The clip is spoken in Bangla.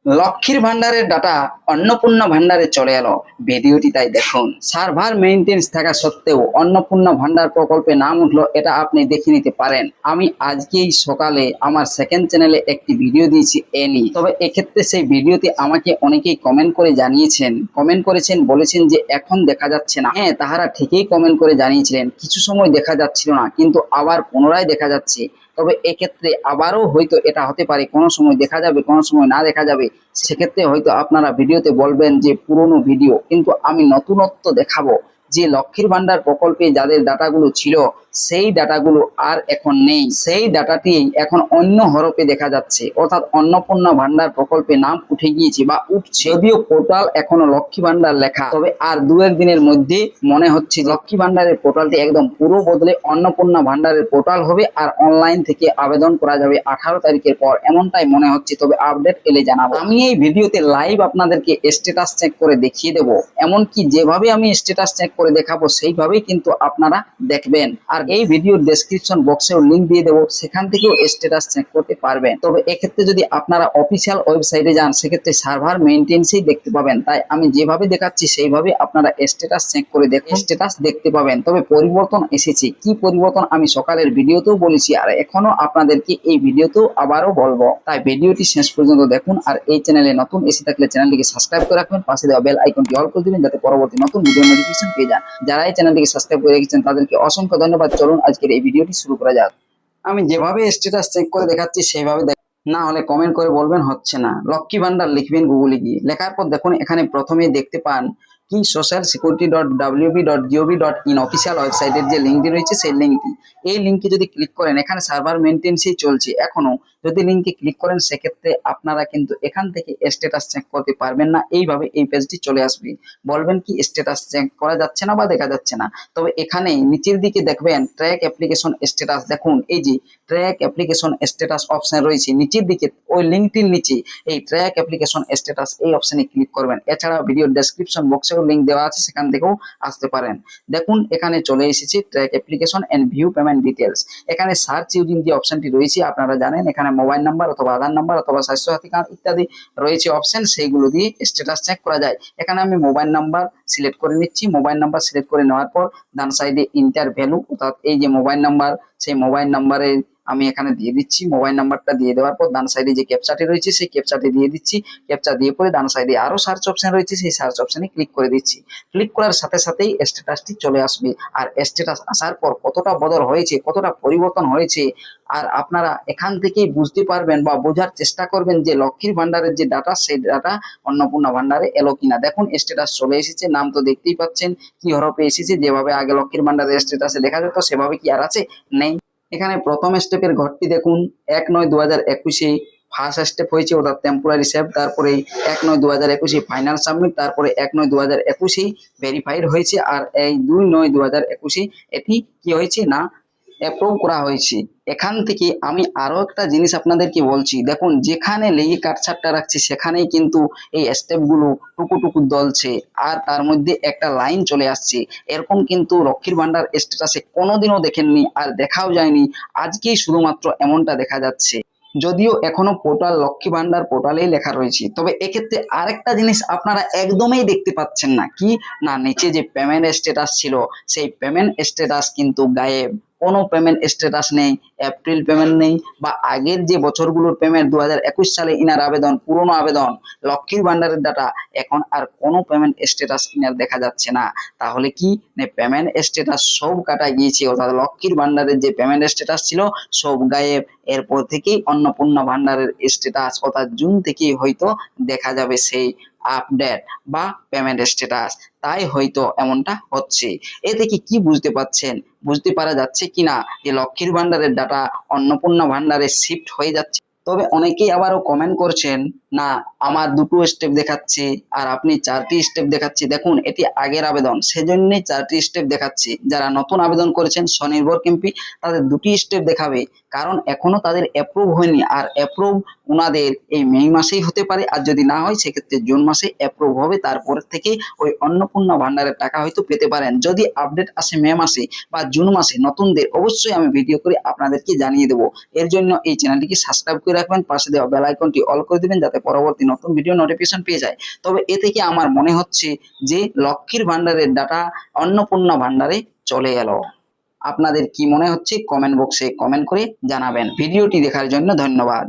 লক্ষ্মীর ভান্ডারের ডাটা অন্নপূর্ণা ভান্ডারে চলে এলো। ভিডিওটি তাই দেখুন। সার্ভার মেইনটেন্স থাকা সত্ত্বেও অন্নপূর্ণা ভান্ডার প্রকল্পে নাম উঠলো, এটা আপনি দেখে নিতে পারেন। আমি আজকেই সকালে আমার সেকেন্ড চ্যানেলে একটি ভিডিও দিয়েছি তবে এক্ষেত্রে সেই ভিডিওতে আমাকে অনেকেই কমেন্ট করে জানিয়েছেন, বলেছেন যে এখন দেখা যাচ্ছে না। হ্যাঁ, তাহারা ঠিকই কমেন্ট করে জানিয়েছিলেন, কিছু সময় দেখা যাচ্ছিল না, কিন্তু আবার পুনরায় দেখা যাচ্ছে। তবে এক্ষেত্রে আবারও হয়তো এটা হতে পারে, কোনো সময় দেখা যাবে, কোনো সময় না দেখা যাবে। সেক্ষেত্রে হয়তো আপনারা ভিডিওতে বলবেন যে পুরনো ভিডিও, কিন্তু আমি নতুনত্ব দেখাবো যে লক্ষ্মীর ভান্ডার প্রকল্পে যাদের ডাটাগুলো ছিল সেই ডাটাগুলো আর এখন নেই। সেই ডাটাটি এখন অন্য হরফে দেখা যাচ্ছে, অর্থাৎ অন্নপূর্ণা ভান্ডার প্রকল্পে নাম উঠে গিয়েছে বা উঠছে। যদিও পোর্টাল এখনো লক্ষ্মী ভান্ডার লেখা, তবে আর দু একদিনের মধ্যে মনে হচ্ছে লক্ষ্মী ভান্ডারের পোর্টালটি একদম পুরো বদলে অন্নপূর্ণা ভান্ডারের পোর্টাল হবে আর অনলাইন থেকে আবেদন করা যাবে 18 তারিখের পর, এমনটাই মনে হচ্ছে। তবে আপডেট এলে জানাবো। আমি এই ভিডিওতে লাইভ আপনাদেরকে স্ট্যাটাস চেক করে দেখিয়ে দেবো, এমনকি যেভাবে আমি স্ট্যাটাস চেক করে দেখাবো সেইভাবেই কিন্তু আপনারা দেখবেন। আর এই ভিডিওর ডেসক্রিপশন বক্সেও লিংক দিয়ে দেবো, সেখান থেকেও স্ট্যাটাস চেক করতে পারবেন। তবে এক্ষেত্রে যদি আপনারা অফিসিয়াল ওয়েবসাইটে যান, সেক্ষেত্রে সার্ভার মেইনটেন্সই দেখতে পাবেন। তাই আমি যেভাবে দেখাচ্ছি সেইভাবে আপনারা স্ট্যাটাস চেক করে স্ট্যাটাস দেখতে পাবেন। তবে পরিবর্তন এসেছে, কি পরিবর্তন আমি সকালের ভিডিওতেও বলেছি আর এখনো আপনাদেরকে এই ভিডিওতেও আবারও বলবো। তাই ভিডিওটি শেষ পর্যন্ত দেখুন। আর এই চ্যানেলে নতুন এসে থাকলে চ্যানেলটিকে সাবস্ক্রাইব করে রাখবেন, পাশে দেওয়া বেল আইকনটি অল করে দিবেন যাতে পরবর্তী নতুন ভিডিও নোটিফিকেশন পেয়ে যান। যারা এই চ্যানেলটিকে সাবস্ক্রাইব করে রেখেছেন তাদেরকে অসংখ্য ধন্যবাদ। চলুন আজকের এই ভিডিওটি শুরু করা যাক। আমি যেভাবে স্ট্যাটাস চেক করে দেখাচ্ছি সেইভাবে না হলে কমেন্ট করে বলবেন হচ্ছে না। লক্ষ্মী ভান্ডার লিখবেন গুগলে গিয়ে, লেখার পর দেখুন এখানে প্রথমেই দেখতে পান কি socialsecurity.wb.gov.in অফিসিয়াল ওয়েবসাইটের যে লিঙ্কটি রয়েছে সেই লিঙ্কটি। এই লিঙ্কে যদি ক্লিক করেন, এখানে সার্ভার মেইনটেন্সই চলছে এখনো। যদি লিঙ্কে ক্লিক করেন সেক্ষেত্রে আপনারা কিন্তু এখান থেকে স্ট্যাটাস চেক করতে পারবেন না। এইভাবে এই পেজটি চলে আসবে, বলবেন কি স্ট্যাটাস চেক করা যাচ্ছে না বা দেখা যাচ্ছে না। তবে এখানে নিচের দিকে দেখবেন ট্র্যাক অ্যাপ্লিকেশন স্ট্যাটাস। দেখুন এই যে ট্র্যাক অ্যাপ্লিকেশন স্ট্যাটাস অপশন রয়েছে নিচের দিকে, ওই লিঙ্কটির নিচে এই ট্র্যাক অ্যাপ্লিকেশন স্ট্যাটাস এই অপশনে ক্লিক করবেন। এছাড়া ভিডিও ডেসক্রিপশন বক্সেও লিঙ্ক দেওয়া আছে, সেখান থেকেও আসতে পারেন। দেখুন এখানে চলে এসেছে track application and view payment details. এখানে সার্চ ইউজিং যে অপশনটি রয়েছে আপনারা জানেন, এখানে মোবাইল নাম্বার অথবা আধার নাম্বার অথবা স্বাস্থ্যসাথী কার্ড ইত্যাদি রয়েছে অপশন, সেইগুলো দিয়ে স্ট্যাটাস চেক করা যায়। এখানে আমি মোবাইল নাম্বার সিলেক্ট করে নিচ্ছি। মোবাইল নাম্বার সিলেক্ট করে নেওয়ার পর ডান সাইডে ইন্টার ভ্যালু, অর্থাৎ এই যে মোবাইল নাম্বার, সেই মোবাইল নাম্বারে আমি এখানে দিয়ে দিচ্ছি। মোবাইল নাম্বারটা দিয়ে দেওয়ার পর ডান সাইডে যে ক্যাপচাটি রয়েছে সেই ক্যাপচাটি দিয়ে দিচ্ছি। ক্যাপচা দিয়ে পরে ডান সাইডে আরো সার্চ অপশন রয়েছে, সেই সার্চ অপশনে ক্লিক করে দিচ্ছি। ক্লিক করার সাথে সাথেই স্ট্যাটাসটি চলে আসবে। আর স্ট্যাটাস আসার পর কতটা বদল হয়েছে, কতটা পরিবর্তন হয়েছে, আর আপনারা এখান থেকেই বুঝতে পারবেন বা বোঝার চেষ্টা করবেন যে লক্ষ্মীর ভান্ডারের যে ডাটা সেই ডাটা অন্নপূর্ণা ভান্ডারে এলো কিনা। দেখুন স্ট্যাটাস চলে এসেছে, নাম তো দেখতেই পাচ্ছেন কি হরফে এসেছে। যেভাবে আগে লক্ষ্মীর ভান্ডারের স্ট্যাটাসে দেখা যেত সেভাবে কি আর আছে? নেই। এখানে প্রথম স্টেপের ঘরটি দেখুন 1/9/2021 ফার্স্ট স্টেপ হয়েছে, অর্থাৎ টেম্পোরারি সেভ। তারপরে 1/9/2021 ফাইনাল সাবমিট। তারপরে 1/9/2021 ভেরিফাইড হয়েছে। আর এই 2/9/2021 এটি কি হয়েছে না অ্যাপ্রুভ করা হয়েছে। এখান থেকে আমি আরো একটা জিনিস আপনাদেরকে বলছি, দেখুন যেখানে লেগে কাটছাটটা রাখছি সেখানেই কিন্তু এই স্টেপগুলো টুকু দলছে আর তার মধ্যে একটা লাইন চলে আসছে। এরকম কিন্তু লক্ষ্মীর ভান্ডার স্ট্যাটাসে কোনোদিনও দেখেননি আর দেখাও যায়নি, আজকেই শুধুমাত্র এমনটা দেখা যাচ্ছে। যদিও এখনো পোর্টাল লক্ষ্মী ভান্ডার পোর্টালেই লেখা রয়েছে, তবে এক্ষেত্রে আরেকটা জিনিস আপনারা একদমই দেখতে পাচ্ছেন না, কি না নিচে যে পেমেন্ট স্ট্যাটাস ছিল সেই পেমেন্ট স্ট্যাটাস কিন্তু গায়েব। কোনো পেমেন্ট স্ট্যাটাস নেই, এপ্রিল পেমেন্ট নেই বা আগের যে বছরগুলোর পেমেন্ট 2021 সালে ইনার আবেদন, পুরনো আবেদন, লক্ষ্মীর ভান্ডারের ডাটা, এখন আর কোনো পেমেন্ট স্ট্যাটাস ইনার দেখা যাচ্ছে না। তাহলে কি পেমেন্ট স্ট্যাটাস সব কাটা গিয়েছে, অর্থাৎ লক্ষ্মীর ভান্ডারের যে পেমেন্ট স্ট্যাটাস ছিল সব গায়েব। এরপর থেকেই অন্নপূর্ণা ভান্ডারের স্ট্যাটাস, অর্থাৎ জুন থেকেই হয়তো দেখা যাবে সেই আপডেট বা পেমেন্ট স্ট্যাটাস। তাই হয়তো এমনটা হচ্ছে। এ থেকে কি বুঝতে পারছেন, বুঝতে পারা যাচ্ছে কিনা যে লক্ষ্মীর ভান্ডারের ডাটা অন্নপূর্ণা ভান্ডারে শিফট হয়ে যাচ্ছে? তবে অনেকেই আবারও কমেন্ট করছেন, না আমার দুটো স্টেপ দেখাচ্ছে আর আপনি 4টি স্টেপ দেখাচ্ছে। দেখুন এটি আগের আবেদন, সেজন্যই 4টি স্টেপ দেখাচ্ছে। যারা নতুন আবেদন করেছেন স্বনির্ভর ক্যাম্পে তাদের 2টি স্টেপ দেখাবে, কারণ এখনো তাদের অ্যাপ্রুভ হয়নি। আর অ্যাপ্রুভ ওনাদের এই মে মাসেই হতে পারে, আর যদি না হয় সেক্ষেত্রে জুন মাসে অ্যাপ্রুভ হবে। তারপর থেকে ওই অন্নপূর্ণা ভান্ডারের টাকা হয়তো পেতে পারেন। যদি আপডেট আসে মে মাসে বা জুন মাসে নতুনদের, অবশ্যই আমি ভিডিও করে আপনাদেরকে জানিয়ে দেবো। এর জন্য এই চ্যানেলটিকে সাবস্ক্রাইব করে রাখবেন, পাশে দেওয়া বেল আইকনটি অল করে দিবেন যাতে পরবর্তী নতুন ভিডিও নোটিফিকেশন পেয়ে যায়। তবে এ থেকে আমার মনে হচ্ছে যে লক্ষ্মীর ভান্ডারের ডাটা অন্নপূর্ণা ভান্ডারে চলে এলো। আপনাদের কি মনে হচ্ছে কমেন্ট বক্সে কমেন্ট করে জানাবেন। ভিডিওটি দেখার জন্য ধন্যবাদ।